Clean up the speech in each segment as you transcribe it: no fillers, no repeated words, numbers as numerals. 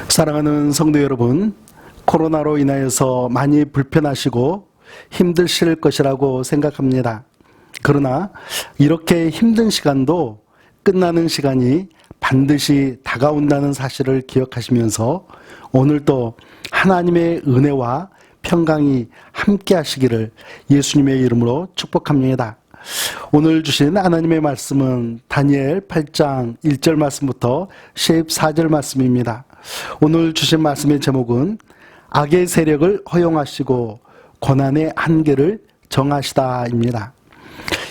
사랑하는 성도 여러분, 코로나로 인하여서 많이 불편하시고 힘드실 것이라고 생각합니다. 그러나 이렇게 힘든 시간도 끝나는 시간이 반드시 다가온다는 사실을 기억하시면서 오늘도 하나님의 은혜와 평강이 함께 하시기를 예수님의 이름으로 축복합니다. 오늘 주신 하나님의 말씀은 다니엘 8장 1절 말씀부터 14절 말씀입니다. 오늘 주신 말씀의 제목은 악의 세력을 허용하시고 고난의 한계를 정하시다입니다.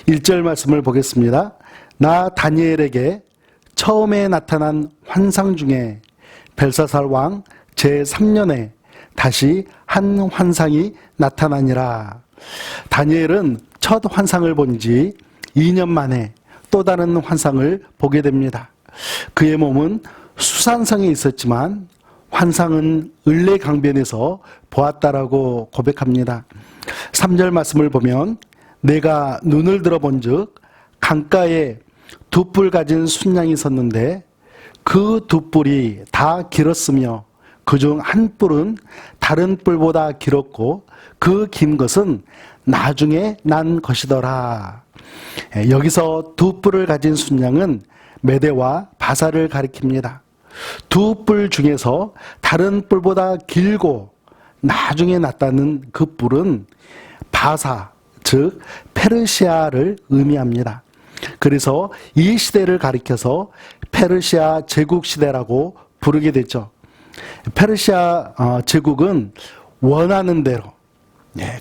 1절 말씀을 보겠습니다. 나 다니엘에게 처음에 나타난 환상 중에 벨사살 왕 제3년에 다시 한 환상이 나타나니라. 다니엘은 첫 환상을 본 지 2년 만에 또 다른 환상을 보게 됩니다. 그의 몸은 수산성에 있었지만 환상은 을레강변에서 보았다라고 고백합니다. 3절 말씀을 보면 내가 눈을 들어본 즉 강가에 두 뿔 가진 순양이 섰는데 그 두 뿔이 다 길었으며 그중 한 뿔은 다른 뿔보다 길었고 그 긴 것은 나중에 난 것이더라. 여기서 두 뿔을 가진 순양은 메대와 바사를 가리킵니다. 두 뿔 중에서 다른 뿔보다 길고 나중에 났다는 그 뿔은 바사, 즉 페르시아를 의미합니다. 그래서 이 시대를 가리켜서 페르시아 제국 시대라고 부르게 됐죠. 페르시아 제국은 원하는 대로,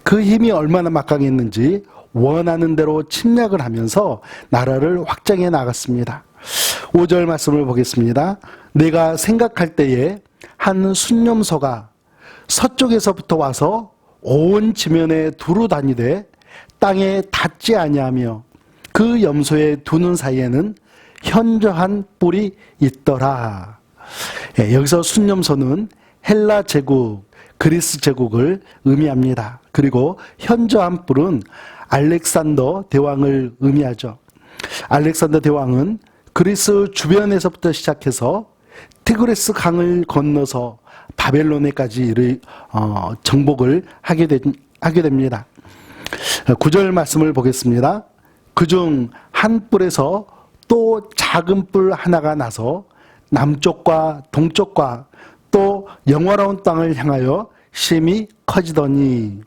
그 힘이 얼마나 막강했는지 원하는 대로 침략을 하면서 나라를 확장해 나갔습니다. 5절 말씀을 보겠습니다. 내가 생각할 때에 한 순념소가 서쪽에서부터 와서 온 지면에 두루 다니되 땅에 닿지 아니하며 그 염소의 두 눈 사이에는 현저한 뿔이 있더라. 여기서 순념소는 헬라 제국, 그리스 제국을 의미합니다. 그리고 현저한 뿔은 알렉산더 대왕을 의미하죠. 알렉산더 대왕은 그리스 주변에서부터 시작해서 티그리스 강을 건너서 바벨론에까지 정복을 하게 됩니다. 9절 말씀을 보겠습니다. 그중 한 뿔에서 또 작은 뿔 하나가 나서 남쪽과 동쪽과 또 영화로운 땅을 향하여 심히 커지더니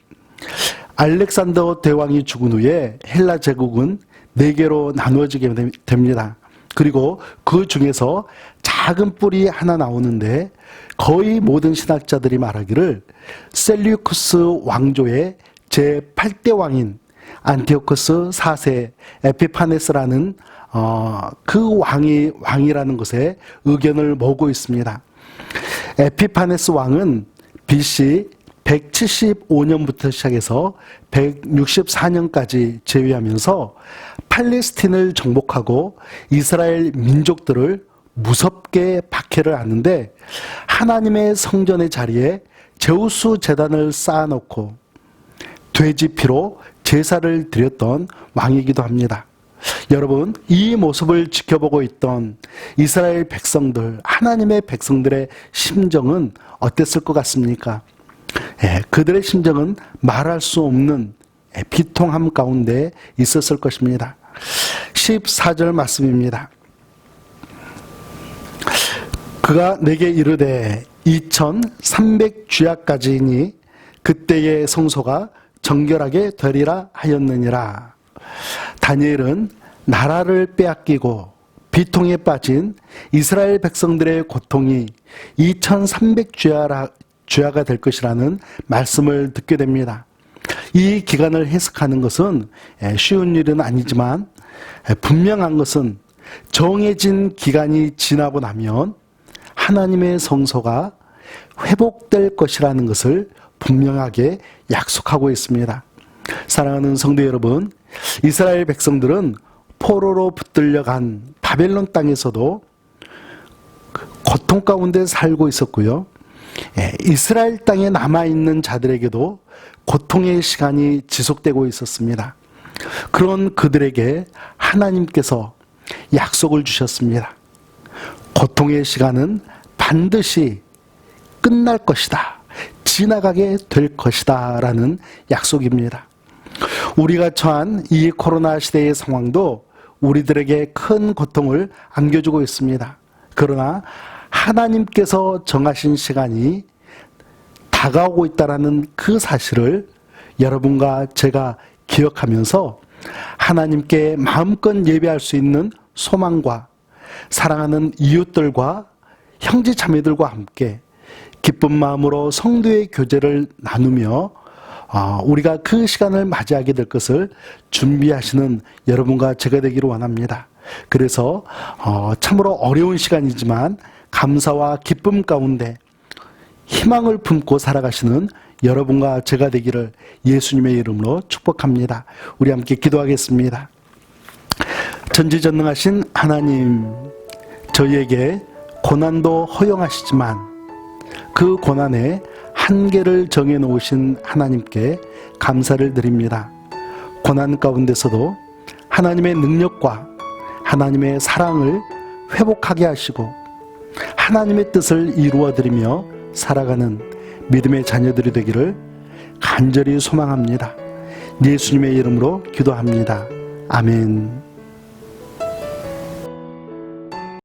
알렉산더 대왕이 죽은 후에 헬라 제국은 4개로 나누어지게 됩니다. 그리고 그 중에서 작은 뿔이 하나 나오는데 거의 모든 신학자들이 말하기를 셀류쿠스 왕조의 제8대 왕인 안티오코스 4세 에피파네스라는 그 왕이라는 것에 의견을 모으고 있습니다. 에피파네스 왕은 BC 175년부터 시작해서 164년까지 재위하면서 팔레스틴을 정복하고 이스라엘 민족들을 무섭게 박해를 하는데 하나님의 성전의 자리에 제우스 제단을 쌓아놓고 돼지 피로 제사를 드렸던 왕이기도 합니다. 여러분, 이 모습을 지켜보고 있던 이스라엘 백성들, 하나님의 백성들의 심정은 어땠을 것 같습니까? 그들의 심정은 말할 수 없는 비통함 가운데 있었을 것입니다. 14절 말씀입니다. 그가 내게 이르되 2300주야까지니 그때의 성소가 정결하게 되리라 하였느니라. 다니엘은 나라를 빼앗기고 비통에 빠진 이스라엘 백성들의 고통이 2300주야가 될 것이라는 말씀을 듣게 됩니다. 이 기간을 해석하는 것은 쉬운 일은 아니지만 분명한 것은 정해진 기간이 지나고 나면 하나님의 성소가 회복될 것이라는 것을 분명하게 약속하고 있습니다. 사랑하는 성도 여러분, 이스라엘 백성들은 포로로 붙들려간 바벨론 땅에서도 고통 가운데 살고 있었고요. 이스라엘 땅에 남아있는 자들에게도 고통의 시간이 지속되고 있었습니다. 그런 그들에게 하나님께서 약속을 주셨습니다. 고통의 시간은 반드시 끝날 것이다. 지나가게 될 것이다. 라는 약속입니다. 우리가 처한 이 코로나 시대의 상황도 우리들에게 큰 고통을 안겨주고 있습니다. 그러나 하나님께서 정하신 시간이 다가오고 있다는 그 사실을 여러분과 제가 기억하면서 하나님께 마음껏 예배할 수 있는 소망과 사랑하는 이웃들과 형제 자매들과 함께 기쁜 마음으로 성도의 교제를 나누며 우리가 그 시간을 맞이하게 될 것을 준비하시는 여러분과 제가 되기를 원합니다. 그래서 참으로 어려운 시간이지만 감사와 기쁨 가운데 희망을 품고 살아가시는 여러분과 제가 되기를 예수님의 이름으로 축복합니다. 우리 함께 기도하겠습니다. 전지전능하신 하나님, 저희에게 고난도 허용하시지만 그 고난에 한계를 정해놓으신 하나님께 감사를 드립니다. 고난 가운데서도 하나님의 능력과 하나님의 사랑을 회복하게 하시고 하나님의 뜻을 이루어드리며 살아가는 믿음의 자녀들이 되기를 간절히 소망합니다. 예수님의 이름으로 기도합니다. 아멘.